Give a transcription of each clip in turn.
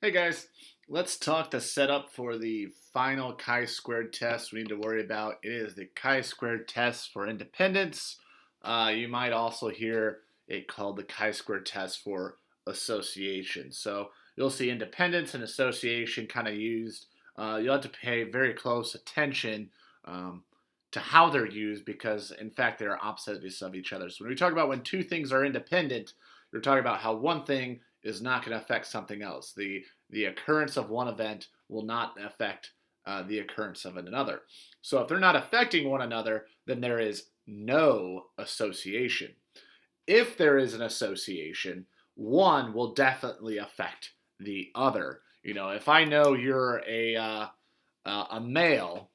Hey guys, let's talk the setup for the final chi-squared test we need to worry about. It is the chi-squared test for independence. You might also hear it called the chi-squared test for association. So you'll see independence and association kind of used. You'll have to pay very close attention um, to how they're used because, in fact, they're opposites of each other. So when we talk about when two things are independent, you're talking about how one thing is not going to affect something else. The occurrence of one event will not affect the occurrence of another. So if they're not affecting one another, then there is no association. If there is an association, one will definitely affect the other. If I know you're a male,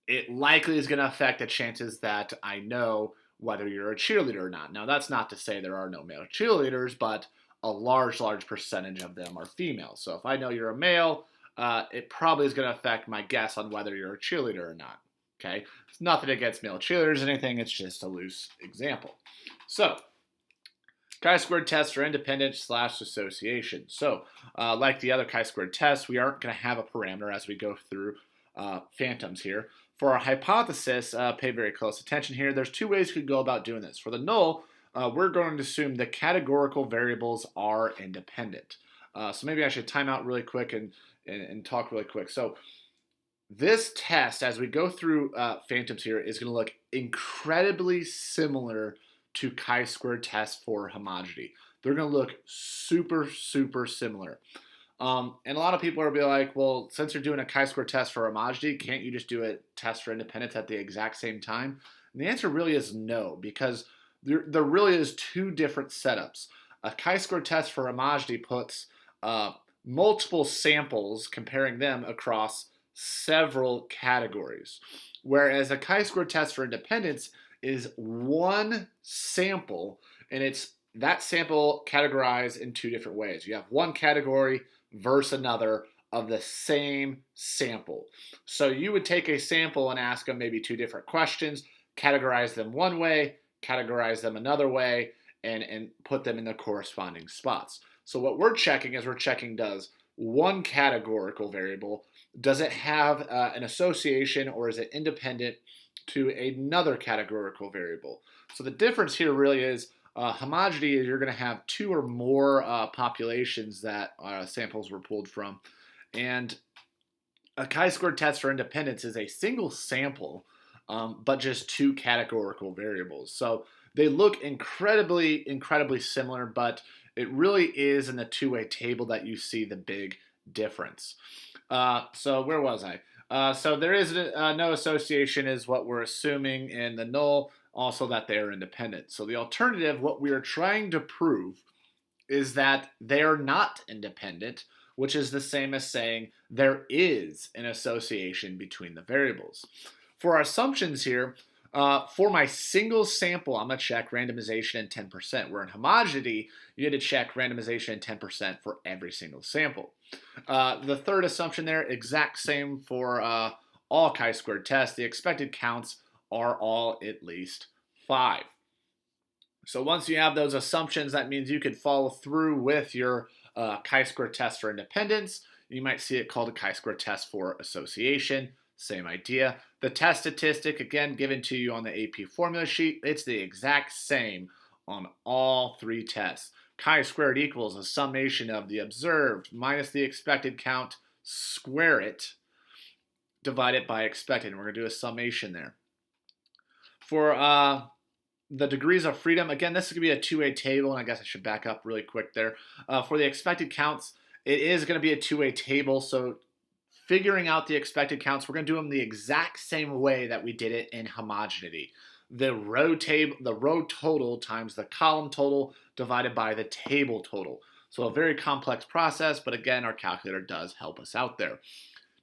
it likely is going to affect the chances that I know whether you're a cheerleader or not. Now, that's not to say there are no male cheerleaders, but a large percentage of them are female. So if I know you're a male, it probably is going to affect my guess on whether you're a cheerleader or not. Okay? It's nothing against male cheerleaders or anything, it's just a loose example. So, chi-squared tests are independent/association. So, like the other chi-squared tests, we aren't going to have a parameter as we go through phantoms here. For our hypothesis, pay very close attention here. There's two ways you could go about doing this. For the null, we're going to assume the categorical variables are independent. So maybe I should time out really quick and talk really quick. So this test, as we go through phantoms here, is going to look incredibly similar to chi-squared tests for homogeneity. They're going to look super similar. And a lot of people are be like, well, since you're doing a chi-square test for homogeneity, can't you just do a test for independence at the exact same time? And the answer really is no, because there really is two different setups. A chi-square test for homogeneity puts multiple samples, comparing them across several categories, whereas a chi-square test for independence is one sample, and it's that sample categorized in two different ways. You have one category versus another of the same sample. So you would take a sample and ask them maybe two different questions, categorize them one way, categorize them another way, and put them in the corresponding spots. So what we're checking is does one categorical variable, does it have an association or is it independent to another categorical variable? So the difference here really is homogeneity is you're going to have two or more populations that samples were pulled from. And a chi-squared test for independence is a single sample, but just two categorical variables. So they look incredibly similar, but it really is in the two-way table that you see the big difference. So where was I? So there is no association is what we're assuming, and the null also that they are independent. So the alternative, what we are trying to prove, is that they are not independent, which is the same as saying there is an association between the variables. For our assumptions here, for my single sample, I'm going to check randomization and 10%. Where in homogeneity, you had to check randomization and 10% for every single sample. The third assumption there, exact same for all chi-squared tests. The expected counts are all at least 5. So once you have those assumptions, that means you could follow through with your chi-square test for independence. You might see it called a chi-square test for association. Same idea. The test statistic, again, given to you on the AP formula sheet, it's the exact same on all three tests. Chi-squared equals a summation of the observed minus the expected count, square it, divided by expected. And we're going to do a summation there. For the degrees of freedom, again, this is going to be a two-way table, and I guess I should back up really quick there. For the expected counts, it is going to be a two-way table, so figuring out the expected counts, we're going to do them the exact same way that we did it in homogeneity. The row total times the column total divided by the table total. So a very complex process, but again, our calculator does help us out there.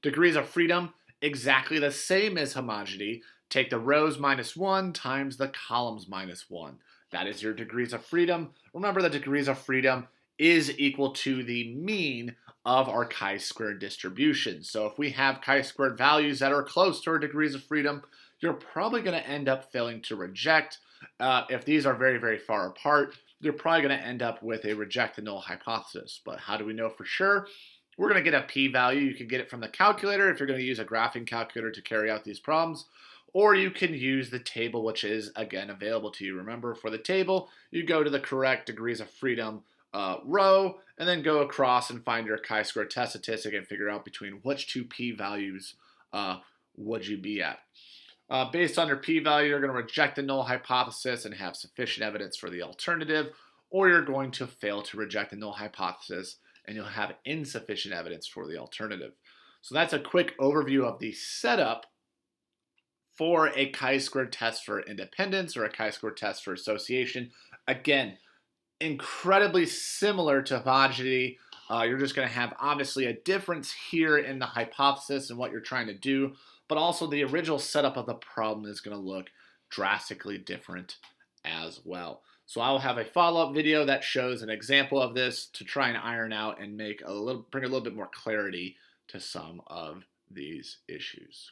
Degrees of freedom, exactly the same as homogeneity. Take the rows minus 1 times the columns minus 1. That is your degrees of freedom. Remember, the degrees of freedom is equal to the mean of our chi-squared distribution. So if we have chi-squared values that are close to our degrees of freedom, you're probably going to end up failing to reject. If these are very far apart, you're probably going to end up with a reject the null hypothesis. But how do we know for sure? We're going to get a p-value. You can get it from the calculator if you're going to use a graphing calculator to carry out these problems, or you can use the table, which is, again, available to you. Remember, for the table, you go to the correct degrees of freedom row, and then go across and find your chi-square test statistic and figure out between which two p-values would you be at. Based on your p-value, you're going to reject the null hypothesis and have sufficient evidence for the alternative, or you're going to fail to reject the null hypothesis and you'll have insufficient evidence for the alternative. So that's a quick overview of the setup for a chi-square test for independence or a chi-square test for association. Again, incredibly similar to homogeneity. You're just going to have obviously a difference here in the hypothesis and what you're trying to do, but also the original setup of the problem is going to look drastically different as well. So I will have a follow-up video that shows an example of this to try and iron out and bring a little bit more clarity to some of these issues.